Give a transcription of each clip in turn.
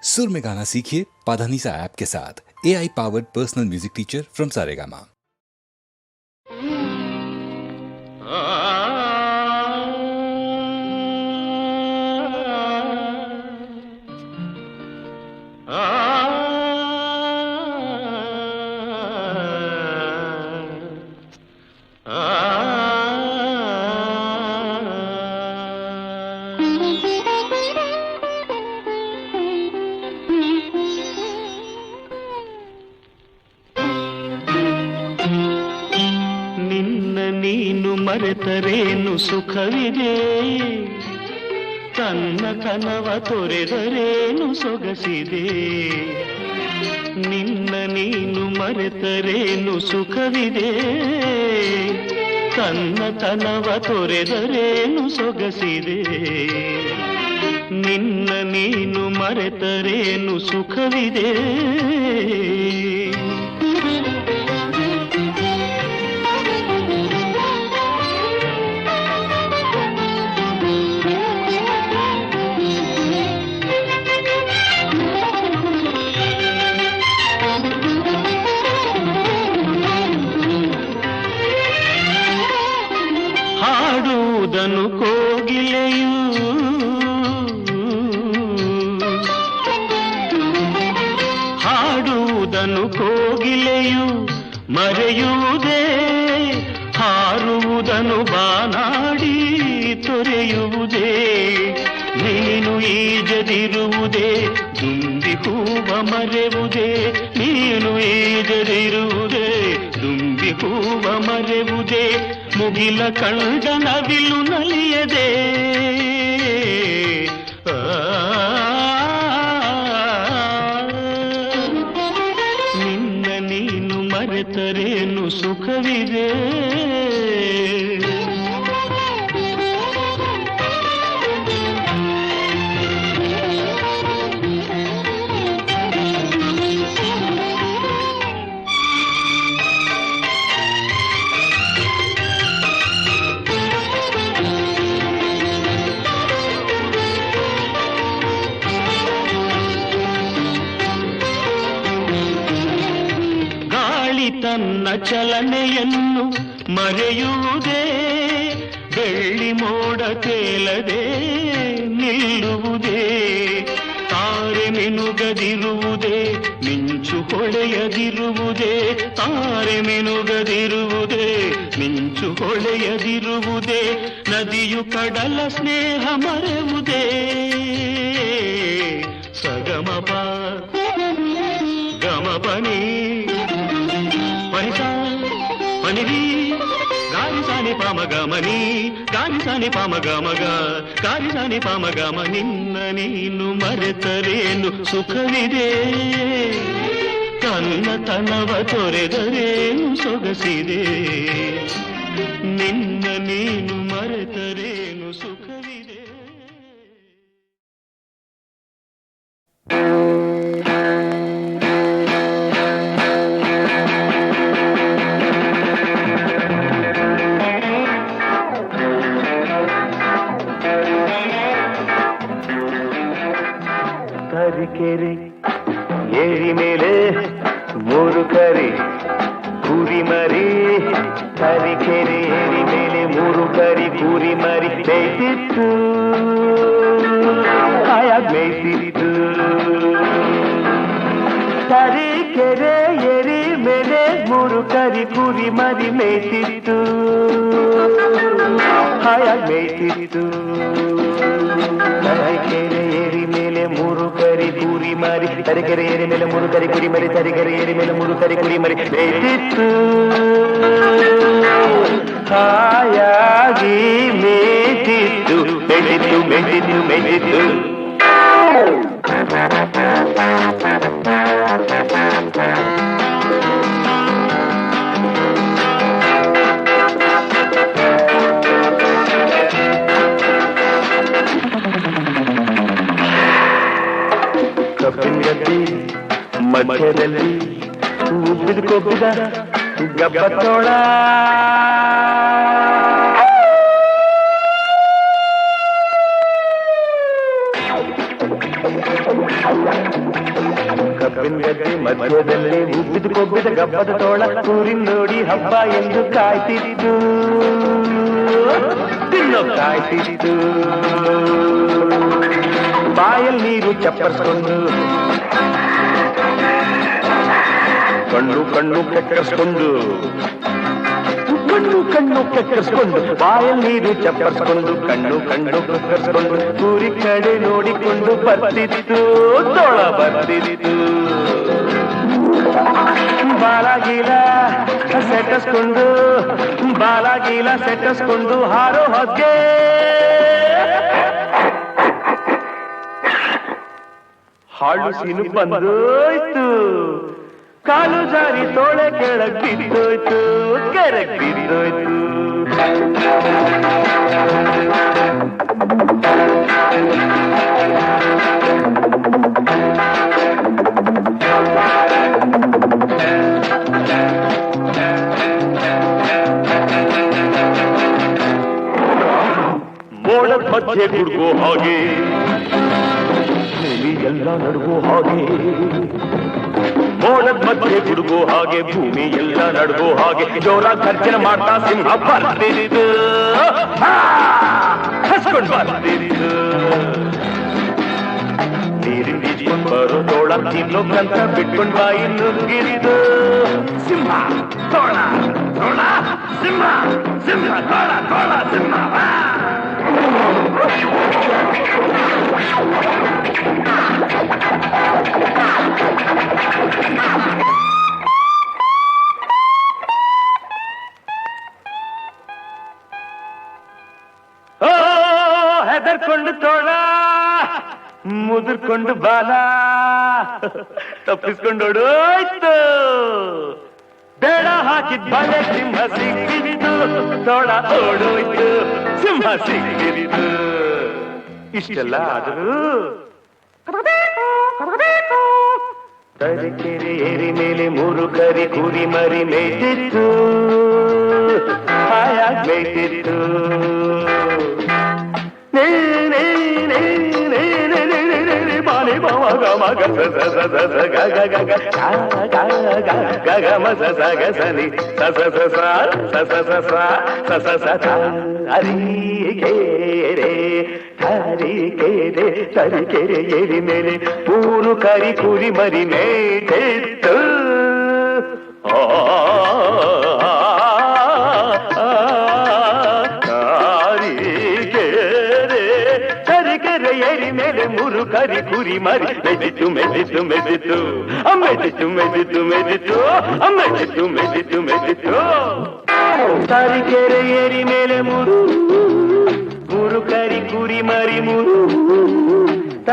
सुर में गाना सीखिए पाधानीसा ऐप के साथ। AI powered personal music teacher from Saregama. ನೀನು ಮರೆತರೇನು ಸುಖವಿದೆ, ತನ್ನತನವ ತೊರೆದರೇನು ಸೊಗಸಿದೆ. ನಿನ್ನ ನೀನು ಮರೆತರೇನು ಸುಖವಿದೆ, ತನ್ನತನವ ತೊರೆದರೇನು ಸೊಗಸಿದೆ. ನಿನ್ನ ನೀನು ಮರೆತರೇನು ಸುಖವಿದೆ. ಹಾಡುವುದನು ಕೋಗಿಲೆಯು, ಹಾಡುವುದನು ಕೋಗಿಲೆಯು ಮರೆಯುವುದೇ, ಹಾರುವುದನು ಬಾನಾಡಿ ತೊರೆಯುವುದೇ. ನೀನು ಈಜದಿರುವುದೇ, ದುಂಬಿ ಹೂವ ಮರೆಯುವುದೇ. ನೀನು ಈಜದಿರುವುದೇ, ದುಂಬಿ ಹೂವ ಮರೆಯುವುದೇ. ಮುಗಿಲ ಕಂಡ ನವಿಲು ನಲಿಯದೆ, ನಿನ್ನ ನೀನು ಮರೆತರೇನು ಸುಖವಿದೆ. ತನ್ನ ಚಲನೆಯನ್ನು ಮರೆಯುವುದೇ, ಬೆಳ್ಳಿ ಮೋಡ ತೇಲದೆ ನಿಲ್ಲುವುದೇ. ತಾರೆ ಮಿನುಗದಿರುವುದೇ, ಮಿಂಚು ಹೊಳೆಯದಿರುವುದೇ. ತಾರೆ ಮಿನುಗದಿರುವುದೇ, ಮಿಂಚು ಹೊಳೆಯದಿರುವುದೇ. ನದಿಯು ಕಡಲ ಸ್ನೇಹ ಮರೆಯುವುದೇ. ಸಗಮಪ ಗಮಪನಿ ಮನಿರಿ ಗಾರಿಸಾನಿ ಪಾಮಗಮನಿ, ಗಾರಿಸಾನಿ ಪಾಮಗಮಗ, ಗಾರಿಸಾನಿ ಪಾಮಗಮ. ನಿನ್ನ ನೀನು ಮರೆತರೇನು ಸುಖವಿದೆ, ತನ್ನತನವ ತೊರೆದರೇನು ಸೊಗಸಿದೆ. ನಿನ್ನ ನೀನು ಮರೆತರೇನು ಸುಖವಿದೆ. ಕೆರೆ ಏರಿ ಮೇಲೆ ಮೂರು ಕರಿ ಕುರಿ ಮರಿ, ತರೀಕೆರೆ ಏರಿ ಮೇಲೆ ಮೂರು ಕರಿ ಕುರಿ ಮರಿ ಮೇಯ್ತಿತ್ತು, ಹಾಯಾಗಿ ಮೇಯ್ತಿತ್ತು. ತರೀಕೆರೆ ಏರಿ ಮೇಲೆ ಮೂರು ಕರಿ ಕುರಿ ಮರಿ ಮೇಯ್ತಿತ್ತು, ಹಾಯಾಗಿ ಮೇಯ್ತಿತ್ತು. ತರೀಕೆರೆ ಏರಿ ಮೇಲೆ ಮೂರು ಕರಿ ಕುರಿ ಮರಿ, ತರೀಕೆರೆ ಏರಿ ಮೇಲೆ ಮೂರು ಕರಿ ಕುರಿ ಮರಿ, ತರೀಕೆರೆ ಏರಿ ಮೇಲೆ ಮೂರು ಕರಿ ಕುರಿ ಮರಿ ಮೇಯ್ತಿತ್ತು, ಹಾಯಾಗಿ ಮೇಯ್ತಿತ್ತು, ಮೇಯ್ತಿತ್ತು ಮೇಯ್ತಿತ್ತು ಮೇಯ್ತಿತ್ತು. ಕಬ್ಬಿನ ಗದ್ದೆ ಮಧ್ಯದಲ್ಲಿ ಉಬ್ಬಿದ ಕೊಬ್ಬಿದ ಗಬ್ಬತ್ತೋಳ, ಕಬ್ಬಿನ ಗದ್ದೆ ಮಧ್ಯದಲ್ಲಿ ಉಬ್ಬಿದು ಕೊಬ್ಬಿದ ಗಬ್ಬದ ತೋಳ ಊರಿನ ನೋಡಿ ಹಬ್ಬ ಎಂದು ಕಾಯ್ತಿತ್ತು ತಿನ್ನೋ ಕಾಯ್ತಿತ್ತು ಬಾಯಲ್ಲಿ ನೀರು ಚಪ್ಪರಿಸ್ಕೊಂಡು ಕಣ್ಣು ಕೆಕ್ಕರಿಸ್ಕೊಂಡು ಬಾಯಲ್ಲಿ ನೀರು ಚಪ್ಪರಿಸ್ಕೊಂಡು ಕಣ್ಣು ಕೆಕ್ಕರಿಸ್ಕೊಂಡು ಊರಿ ಕಡೆ ನೋಡಿಕೊಂಡು ಬರ್ತಿತ್ತು ತೋಳ ಬರ್ತಿತ್ತು ಬಾಲಾಗೀಲ ಸೆಟಸ್ಕೊಂಡು ಹಾರೋ ಹೊಗೆ ಹಾಳು ಸೀನು ಬಂದೋಯ್ತು ಕಾಲು ಜಾರಿ ತೋಳೆ ಕೆಳಗ್ ಬಿದ್ದೋಯ್ತು ಕೆರೆಗ್ ಬಿದ್ದೋಯ್ತು ಮೋಡದ ಮಧ್ಯೆ ಗುಡ್ಗೋ ಹಾಗೆ ಭೂಮಿ ಎಲ್ಲ ನಡುಗೋ ಹಾಗೆ ಮೋಡದ ಮಧ್ಯೆ ಗುಡುಗೋ ಹಾಗೆ ಭೂಮಿ ಎಲ್ಲ ನಡುಗೋ ಹಾಗೆ ಜೋರ ಗರ್ಜನೆ ಮಾಡ್ತಾ ಸಿಂಹ ಬರ್ತಿದ್ದು ಹಸ್ಕೊಂಡು ಬರ್ತಿದ್ದು ನೀರಿನ ಈಜ್ಕೊಂಡು ಬರೋ ತೋಳ ತಿನ್ನೋಕ್ಕಂತ ಬಿಟ್ಕೊಂಡು ಬಾಯಿ ನುಗ್ಗಿರಿದು ಸಿಂಹ ತೋಳ ತೋಳ ಸಿಂಹ ಸಿಂಹ ತೋಳ ತೋಳ ಸಿಂಹ ಹೆದರ್ಕೊಂಡು ತೋಳ ಮುದುರ್ಕೊಂಡು ಬಾಲ ತಪ್ಪಿಸ್ಕೊಂಡು ಓಡೋಯ್ತು ಬೇಡ ಹಾಕಿದ್ ಬಲೆ ಸಿಂಹ ಸಿಕ್ಕಿರಿದು ತೋಳ ಓಡೋಯ್ತು ಸಿಂಹ ಸಿಕ್ಕಿರಿದು ಇಷ್ಟೆಲ್ಲ ಆದರೂ ತರೀಕೆರೆ ಏರಿ ಮೇಲೆ 3 ಕರಿ ಕುರಿ ಮರಿ ಮೇಯ್ತಿತ್ತು ಹಾಯಾಗಿ ಮೇಯ್ತಿತ್ತು ಬಾಲಿ ಬಾವ ಗಮ ಗಸ ಗ ಗ ಗ ಗ ಗ ಗ ಮ ಸ ಸ ಗ ಸ ನಿ ಸ ಸ ಸ ಸ ಸ ಸ ಸ ಸ ಸ ಸ ಸ ತ ತರೀಕೆರೆ ಏರಿ ಮೇಲೆ 3 ಕರಿ ಕುರಿ ಮರಿ ಮೇಯ್ತಿತ್ತು ತರೀಕೆರೆ ಏರಿ ಮೇಲೆ 3 ಕರಿ ಕುರಿ ಮರಿ ಮೆದಿತ್ತು ತರೀಕೆರೆ ಏರಿ ಮೇಲೆ 3 ಕರಿ ಕುರಿ ಮರಿ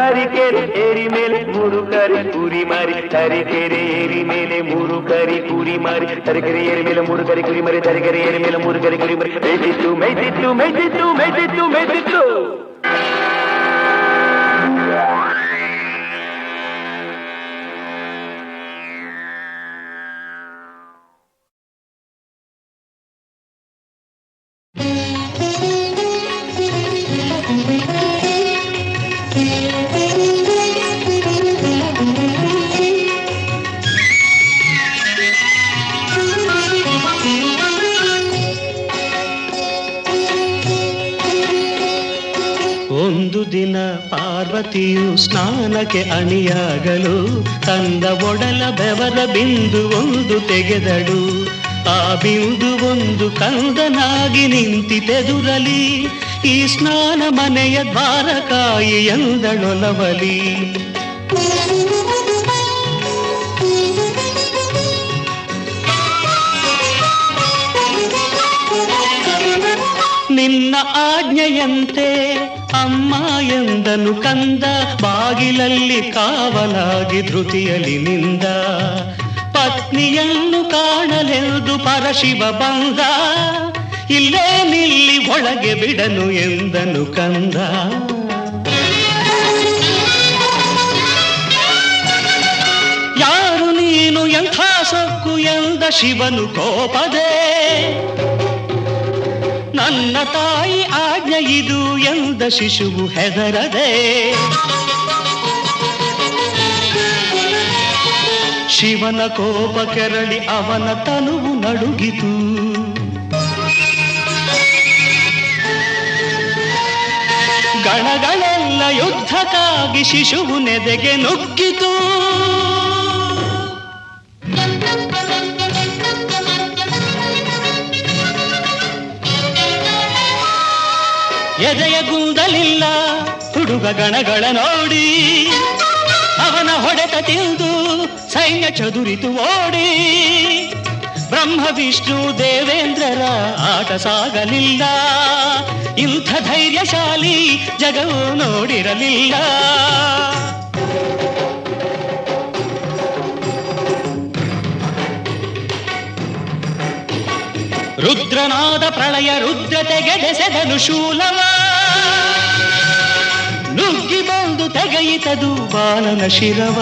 ತರೀಕೆರೆ ಏರಿ ಮೇಲೆ 3 ಕರಿ ಕುರಿ ಮರಿ ತರೀಕೆರೆ ಏರಿ ಮೇಲೆ 3 ಕರಿ ಕುರಿ ಮರಿ ತರೀಕೆರೆ ಏರಿ ಮೇಲೆ 3 ಕರಿ ಕುರಿ ಮರಿ ತರೀಕೆರೆ ಏರಿ ಮೇಲೆ 3 ಕರಿ ಕುರಿ ಮರಿ ಮೇಯ್ತಿತ್ತು ಒಂದು ದಿನ ಪಾರ್ವತಿಯು ಸ್ನಾನಕ್ಕೆ ಅಣಿಯಾಗಲು ತಂದ ಒಡಲ ಬೆವರ ಬಿಂದು ಒಂದು ತೆಗೆದಳು. ಆ ಬಿಂದು ಒಂದು ಕಂದನಾಗಿ ನಿಂತಿತೆದುರಲಿ, ಈ ಸ್ನಾನ ಮನೆಯ ದ್ವಾರಕಾಯಿ ಎಂದಳೊಲವಲಿ. ನಿನ್ನ ಆಜ್ಞೆಯಂತೆ ಅಮ್ಮ ಎಂದನು ಕಂದ, ಬಾಗಿಲಲ್ಲಿ ಕಾವಲಾಗಿ ಧೃತಿಯಲಿ ನಿಂದ. ಪತ್ನಿಯನ್ನು ಕಾಣಲೆಂದು ಪರಶಿವ ಬಂದ, ಇಲ್ಲೇ ನಿಲ್ಲಿ ಒಳಗೆ ಬಿಡನು ಎಂದನು ಕಂದ. ಯಾರು ನೀನು ಎಂಥ ಸೊಕ್ಕು ಎಂದ ಶಿವನು ಕೋಪದೆ. ನನ್ನ ತಾಯಿ ಆಜ್ಞೆ ಇದು ಎಂದ ಶಿಶುವು ಹೆದರದೆ. ಶಿವನ ಕೋಪ ಕೆರಳಿ ಅವನ ತನುವು ನಡುಗಿತು. ಗಣಗಳೆಲ್ಲ ಯುದ್ಧಕ್ಕಾಗಿ ಶಿಶುವು ನೆದೆಗೆ ನುಗ್ಗಿತು. ಎದೆಯ ಗುಂದಲಿಲ್ಲ ಹುಡುಗ ಗಣಗಳ ನೋಡಿ, ಅವನ ಹೊಡೆತ ತಿಳಿದು ಸೈನ್ಯ ಚದುರಿತು ಓಡಿ. ಬ್ರಹ್ಮ ವಿಷ್ಣು ದೇವೇಂದ್ರರ ಆಟ ಸಾಗಲಿಲ್ಲ, ಇಂಥ ಧೈರ್ಯಶಾಲಿ ಜಗವು ನೋಡಿರಲಿಲ್ಲ. ರುದ್ರನಾದ ಪ್ರಳಯ ರುದ್ರತೆಗೆಡೆಸೆದನು ಶೂಲವ, ನುಗ್ಗಿ ಬಂದು ತೆಗೆಯಿತದು ಬಾಲನ ಶಿರವ.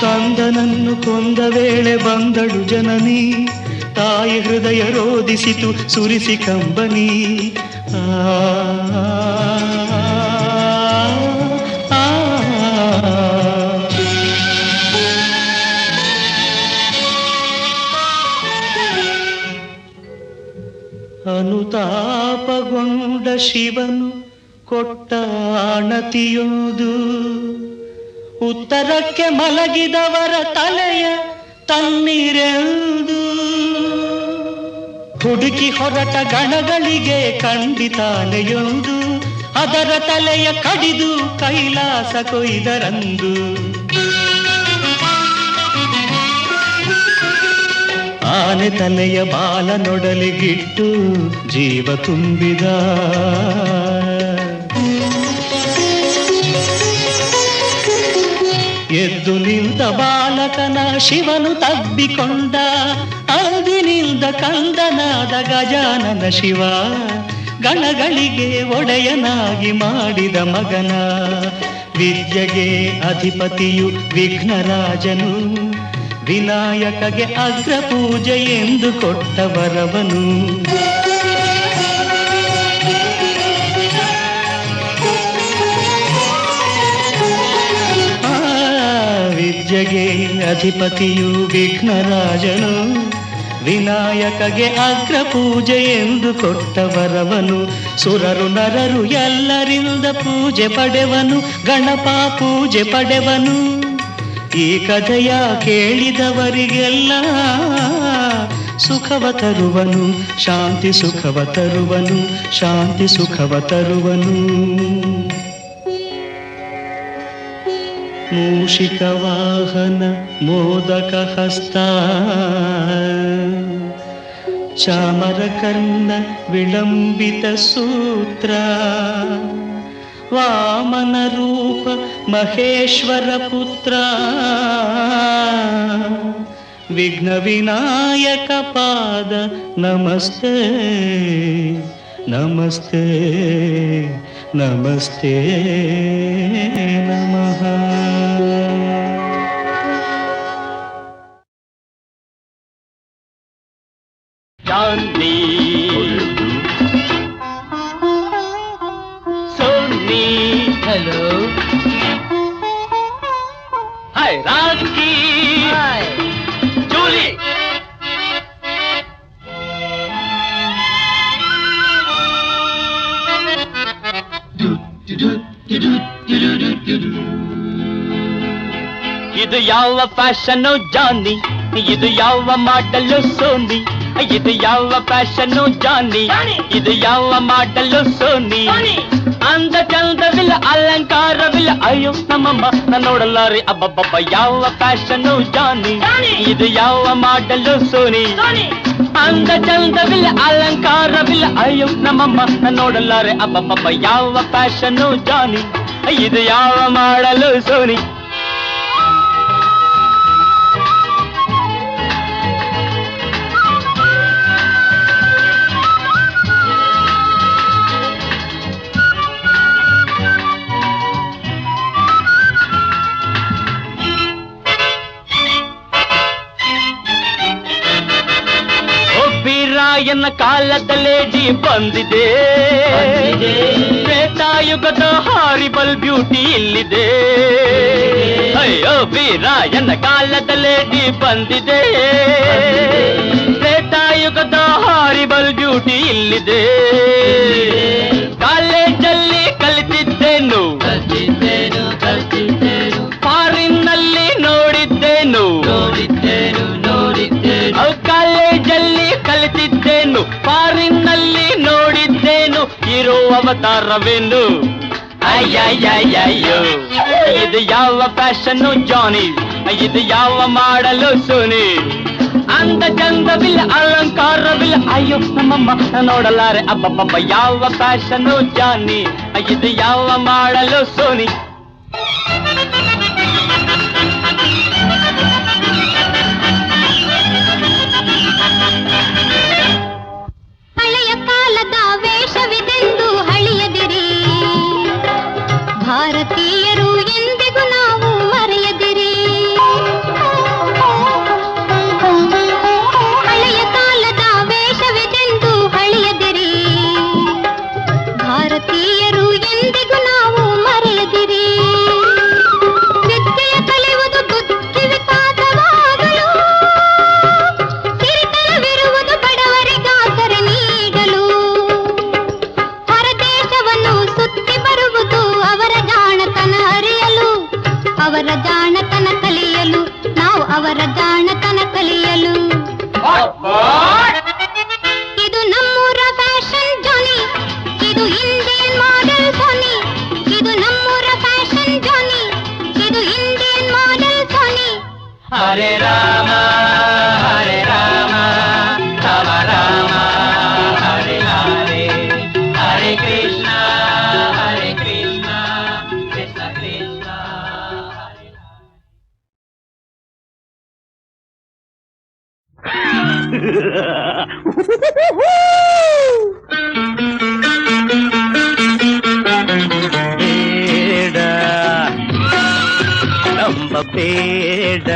ಕಂದನನ್ನು ಕೊಂದ ವೇಳೆ ಬಂದಳು ಜನನಿ, ತಾಯಿ ಹೃದಯ ರೋಧಿಸಿತು ಸುರಿಸಿ ಕಂಬನಿ. ಅನುತಾಪಗೊಂಡ ಶಿವನು ಕೊಟ್ಟ ಆಣತಿಯೋದು, ಉತ್ತರಕ್ಕೆ ಮಲಗಿದವರ ತಲೆಯ ತಣ್ಣೀರೆಂದು. ಹುಡುಕಿ ಹೊರಟ ಗಣಗಳಿಗೆ ಖಂಡಿತಾನೆಯೊಂದು, ಅದರ ತಲೆಯ ಕಡಿದು ಕೈಲಾಸ ಕೊಯ್ದರಂದು. ಆನೆ ತಲೆಯ ಬಾಲ ನೊಡಲಿಗಿಟ್ಟು ಜೀವ ತುಂಬಿದ. ಎದ್ದು ನಿಂತ ಬಾಲಕನ ಶಿವನು ತಬ್ಬಿಕೊಂಡ, ಅಂದಿನಿಂದ ಕಂದನಾದ ಗಜಾನನ ಶಿವ. ಗಣಗಳಿಗೆ ಒಡೆಯನಾಗಿ ಮಾಡಿದ ಮಗನ, ವಿದ್ಯೆಗೆ ಅಧಿಪತಿಯು ವಿಘ್ನರಾಜನು. ವಿನಾಯಕಗೆ ಅಗ್ರ ಪೂಜೆ ಎಂದು ಕೊಟ್ಟ ವರವನು. ವಿದ್ಯೆಗೆ ಅಧಿಪತಿಯು ವಿಘ್ನರಾಜನು, ವಿನಾಯಕಗೆ ಅಗ್ರ ಪೂಜೆ ಎಂದು ಕೊಟ್ಟ ವರವನು. ಸುರರು ನರರು ಎಲ್ಲರಿಂದ ಪೂಜೆ ಪಡೆವನು, ಗಣಪ ಪೂಜೆ ಪಡೆವನು. ಈ ಕಥೆಯ ಕೇಳಿದವರಿಗೆಲ್ಲ ಸುಖವ ತರುವನು, ಶಾಂತಿ ಸುಖವ ತರುವನು, ಶಾಂತಿ ಸುಖವ ತರುವನು. ಮೂಷಿಕ ವಾಹನ ಮೋದಕ ಹಸ್ತ, ಚಾಮರ ಕರ್ಣ ವಿಳಂಬಿತ ಸೂತ್ರ. ವಾಮನ ರೂಪ ಮಹೇಶ್ವರ ಪುತ್ರ, ವಿಘ್ನ ವಿನಾಯಕ ಪಾದ ನಮಸ್ತೆ ನಮಸ್ತೆ ನಮಸ್ತೆ ನಮಃ. ಚಾಂದಿ ಸೋನಿ, hello, hi Rocky, hi Julie. ಇದು ಯಾವ ಫ್ಯಾಷನ್ನು ಜಾನಿ, ಇದು ಯಾವ ಮಾಡಲು ಸೋನಿ. ಇದು ಯಾವ ಫ್ಯಾಷನ್ನು ಜಾನಿ, ಇದು ಯಾವ ಮಾಡಲು ಸೋನಿ. ಅಂದ ಚಂದವಿಲ್ಲ ಅಲಂಕಾರವಿಲ್ಲ, ಅಯ್ಯೋ ನಮ್ಮಮ್ಮ ನಾನು ನೋಡಲಾರೆ ಅಬ್ಬಬ್ಬಬ್ಬ. ಯಾವ ಫ್ಯಾಷನ್ನು ಜಾನಿ, ಇದು ಯಾವ ಮಾಡಲು ಸೋನಿ. ಅಂದ ಚಂದವಿಲ್ಲ ಅಲಂಕಾರವಿಲ್ಲ, ಅಯ್ಯೋ ನಮ್ಮಮ್ಮ ನಾನು ನೋಡಲಾರೆ ಅಬ್ಬಬ್ಬಬ್ಬ. ಯಾವ ಫ್ಯಾಷನ್ನು ಜಾನಿ, ಇದು ಯಾವ ಮಾಡಲು ಸೋನಿ. ರಾಯನ ಕಾಲದಲ್ಲೇಡಿ ಬಂದಿದೆ, ತ್ರೇತಾಯುಗದ ಹಾರಿಬಲ್ ಬ್ಯೂಟಿ ಇಲ್ಲಿದೆ. ಅಯ್ಯೋ ವೀರಾಯನ ಕಾಲದಲ್ಲೇಟಿ ಬಂದಿದೆ, ತ್ರೇತಾಯುಗದ ಹಾರಿಬಲ್ ಬ್ಯೂಟಿ ಇಲ್ಲಿದೆ. ಕಾಲೇಜಲ್ಲಿ ಕಲಿತಿದ್ದೇನು, ಫಾರಿನ್ನಲ್ಲಿ ನೋಡಿದ್ದೇನು, ಕಾಲೇಜಲ್ಲಿ ಕಲಿತಿದ್ದೇನು, ಫಾರಿನ್ನಲ್ಲಿ ನೋಡಿದ್ದೇನು. ಇರೋ ಅವತಾರವೇನು, ಅಯ್ಯಯ್ಯಯ್ಯೋ. ಇದು ಯಾವ ಫ್ಯಾಷನ್ನು ಜಾನಿ, ಇದು ಯಾವ ಮಾಡಲು ಸೋನಿ. ಅಂದ ಚಂದವಿಲ್ಲ ಅಲಂಕಾರವಿಲ್ಲ, ಅಯ್ಯೋ ನಮ್ಮಮ್ಮ ನೋಡಲಾರೆ ಅಬ್ಬಬ್ಬ. ಯಾವ ಫ್ಯಾಷನ್ನು ಜಾನಿ, ಇದು ಯಾವ ಮಾಡಲು ಸೋನಿ. ಹಳೆಯ ಕಾಲದ ವೇಷವಿದೆಂದು ಹಳಿಯದಿರಿ, ಭಾರತೀಯರು ಎಂದಿಗೂ ನಾವು ಮರೆಯದಿರಿ. ಹಳೆಯ ಕಾಲದ ವೇಷವಿದೆಂದು ಹಳಿಯದಿರಿ, ಭಾರತೀಯರು ಎಂದಿಗೂ ನಾವು ಮರೆಯದಿರಿ. ವಿದ್ಯೆಯ ಕಲಿಯುವುದು ಬುದ್ಧಿ ವಿಕಾಸವಾಗಲು, ಸಿರಿತನವಿರುವುದು ಬಡವರಿಗಾಸರೆ ನೀಡಲು. ಹೊರದೇಶವನ್ನು ಸುತ್ತಿ ಬರುವುದು ಅವರ ಜಾಣತನ ಅರಿಯಲು, ಅವರ ಜಾಣತನ ಕಲಿಯಲು, ನಾವು ಅವರ ಜಾಣತನ ಕಲಿಯಲು. ಇದು ನಮ್ಮೂರ ಫ್ಯಾಷನ್ ಜಾನಿ, ಇದು ಇಂಡಿಯನ್ ಮಾಡೆಲ್ ಸೋನಿ. ಇದು ನಮ್ಮೂರ ಫ್ಯಾಷನ್ ಜಾನಿ, ಇದು ಇಂಡಿಯನ್ ಮಾಡೆಲ್ ಸೋನಿ. ಹರೇ ರಾಮ ಹರೇ ರಾಮ, ರಾಮ ರಾಮ ಹರೇ ಹರೇ, ಹರೇ ಕೃಷ್ಣ ಕೃಷ್ಣ ಕೃಷ್ಣ ಹರೇ ಬೇಡ ನಂಬ ಬೇಡ,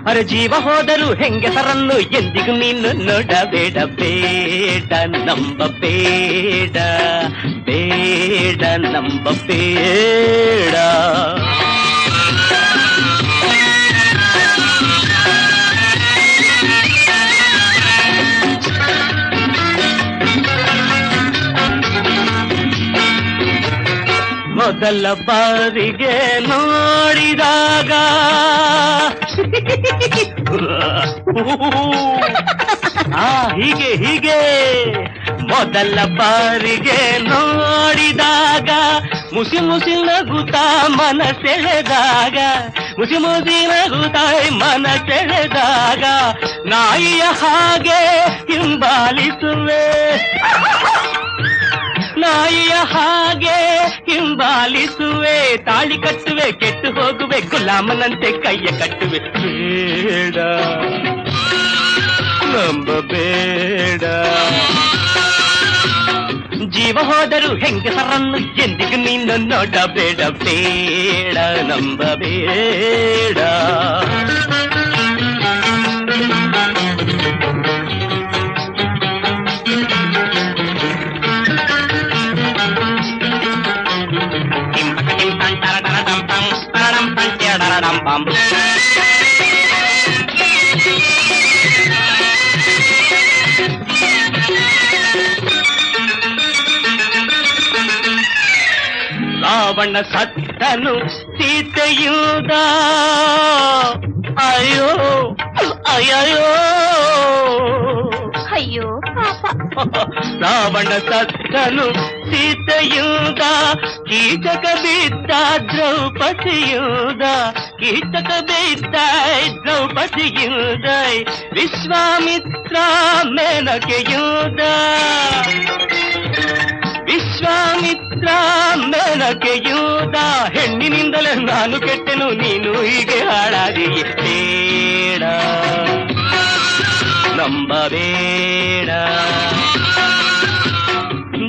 ಅರೆ ಜೀವ ಹೋದರೂ ಹೆಂಗಸರನ್ನು ಎಂದಿಗೂ ನೀನು ನೋಡಬೇಡ. ಬೇಡ ನಂಬ ಬೇಡ, ಬೇಡ ನಂಬ ಬೇಡ. ಮೊದಲ ಬಾರಿಗೆ ನೋಡಿದಾಗ ಹೀಗೆ ಹೀಗೆ ಮೊದಲ ಬಾರಿಗೆ ನೋಡಿದಾಗ ಮುಸಿ ಮುಸಿ ನಗುತ್ತಾ ಮನ ಸೆಳೆದಾಗ, ಮುಸಿ ಮುಸಿ ನಗುತ್ತಾ ಮನ ಸೆಳೆದಾಗ, ನಾಯಿಯ ಹಾಗೆ ಹಿಂಬಾಲಿಸುವೆ, ನಾಯಿಯ ಹಾಗೆ ಹಿಂಬಾಲಿಸುವೆ. ತಾಳಿ ಕಟ್ಟುವೆ, ಕೆಟ್ಟು ಹೋಗುವೆ, ಗುಲಾಮನಂತೆ ಕೈಯ ಕಟ್ಟುವೆ. ಬೇಡ ನಂಬಬೇಡ, ಜೀವ ಹೋದರೂ ಹೆಂಗಸರನ್ನು ಎಂದಿಗೂ ನೀನು ನೋಡಬೇಡ. ಬೇಡ ನಂಬಬೇಡ. ರಾವಣ ಸತ್ತನು ಸೀತೆಯುದ, ಅಯ್ಯೋ ಅಯ್ಯೋ ಅಯ್ಯೋ ಪಾಪ. ರಾವಣ ಸತ್ತನು ಸೀತೆಯುದ, ಕೀಚಕ ಬಿದ್ದ ದ್ರೌಪದಿಯುದ, ಕೀಚಕ ಬಿದ್ದ ದ್ರೌಪದಿಯುದ, ವಿಶ್ವಾಮಿತ್ರ ಮೇನಕೆಯುದ, ವಿಶ್ವಾಮಿತ್ರ ಮೇನಕೆಯುದ. ಹೆಣ್ಣಿನಿಂದಲೇ ನಾನು ಕೆಟ್ಟೆನು, ನೀನು ಹೀಗೆ ಹಾಳಾದಿಯೇ. ಬೇಡ ನಂಬಬೇಡ,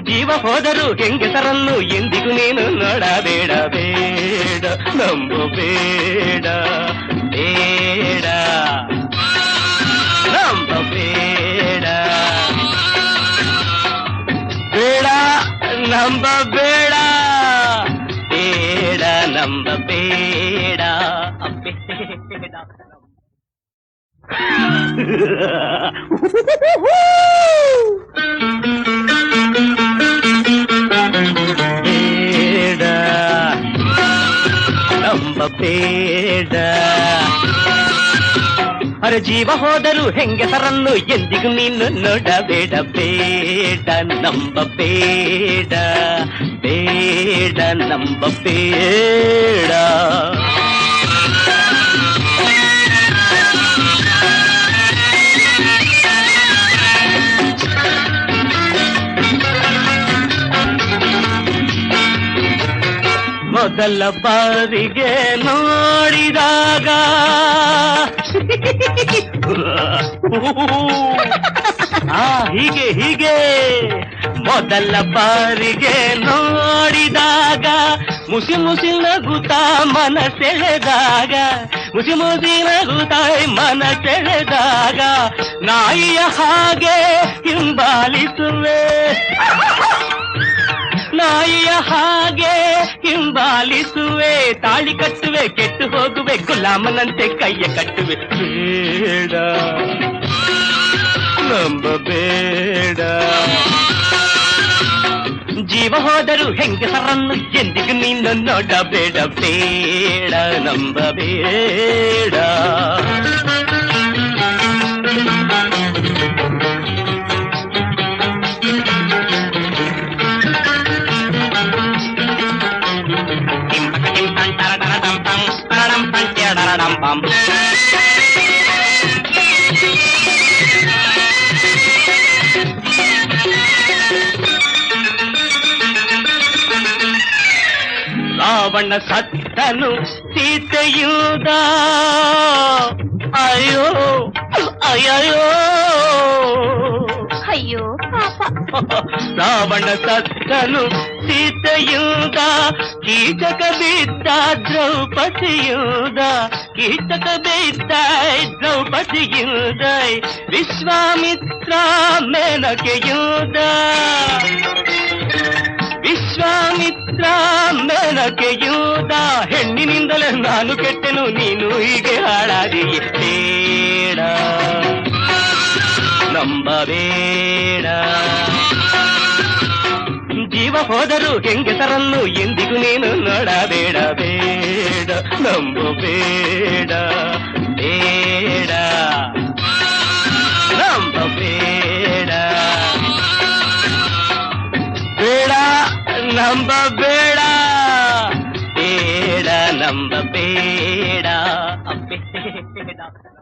ಜೀವ ಹೋದರೂ ಹೆಂಗಸರನ್ನು ಎಂದಿಗೂ ನೀನು ನೋಡಬೇಡ. ಬೇಡ ನಂಬಬೇಡ, ಬೇಡ ನಂಬಬೇಡ, ಬೇಡ ನಂಬಬೇಡ, ಬೇಡ ನಂಬಬೇಡ ಬೇಡ. ಬೇಡ ನಂಬಬೇಡ. ಅರೆ ಜೀವ ಹೋದರೂ ಹೆಂಗಸರನ್ನು ಎಂದಿಗೂ ನೀನು ನೋಡಬೇಡ ಬೇಡ ನಂಬಬೇಡ ಬೇಡ ನಂಬಬೇಡ. ಮೊದಲ ಬಾರಿಗೆ ನೋಡಿದಾಗ ಹೀಗೆ ಹೀಗೆ ಮೊದಲ ಬಾರಿಗೆ ನೋಡಿದಾಗ ಮುಸಿ ಮುಸಿ ನಗುತ್ತಾ ಮನ ಸೆಳೆದಾಗ ಮುಸಿ ಮುಸಿ ನಗುತ್ತಾ ಮನ ಸೆಳೆದಾಗ ನಾಯಿಯ ಹಾಗೆ ಹಿಂಬಾಲಿಸುವೆ ನಾಯಿಯ ಹಾಗೆ ಹಿಂಬಾಲಿಸುವೆ ತಾಳಿ ಕಟ್ಟುವೆ ಕೆಟ್ಟು ಹೋಗುವೆ ಗುಲಾಮನಂತೆ ಕೈಯ ಕಟ್ಟುವೆ. ಬೇಡ ನಂಬಬೇಡ. ಜೀವ ಹೋದರೂ ಹೆಂಗಸರನ್ನು ಎಂದಿಗೂ ನೀನು ನೋಡಬೇಡ ಬೇಡ ನಂಬಬೇಡ. ರಾವಣ ಸತ್ತನು ಸೀತೆಯುದ ಅಯ್ಯೋ ಅಯ್ಯೋ ಅಯ್ಯೋ ಪಾಪ. ರಾವಣ ಸತ್ತನು ಸೀತೆಯುದ ಕೀಚಕ ಬಿದ್ದ ದ್ರೌಪದಿಯುದ ಕೀಚಕ ಬಿದ್ದ ದ್ರೌಪದಿಯುದ ವಿಶ್ವಾಮಿತ್ರ ಮೇನಕೆಯುದ ವಿಶ್ವಾಮಿತ್ರ ಮೇನಕೆಯುದ ಹೆಣ್ಣಿನಿಂದಲೇ ನಾನು ಕೆಟ್ಟೆನು ನೀನು ಹೀಗೆ ಹಾಳಾದಿಯೇ. ಬೇಡ ನಂಬಬೇಡ. ಜೀವ ಹೋದರೂ ಹೆಂಗಸರನ್ನು ಎಂದಿಗೂ ನೀನು ನೋಡಬೇಡ ಬೇಡ ನಂಬಬೇಡ ಬೇಡ ನಂಬಬೇಡ ಬೇಡ ನಂಬಬೇಡ ಬೇಡ ನಂಬಬೇಡ ಬೇಡ.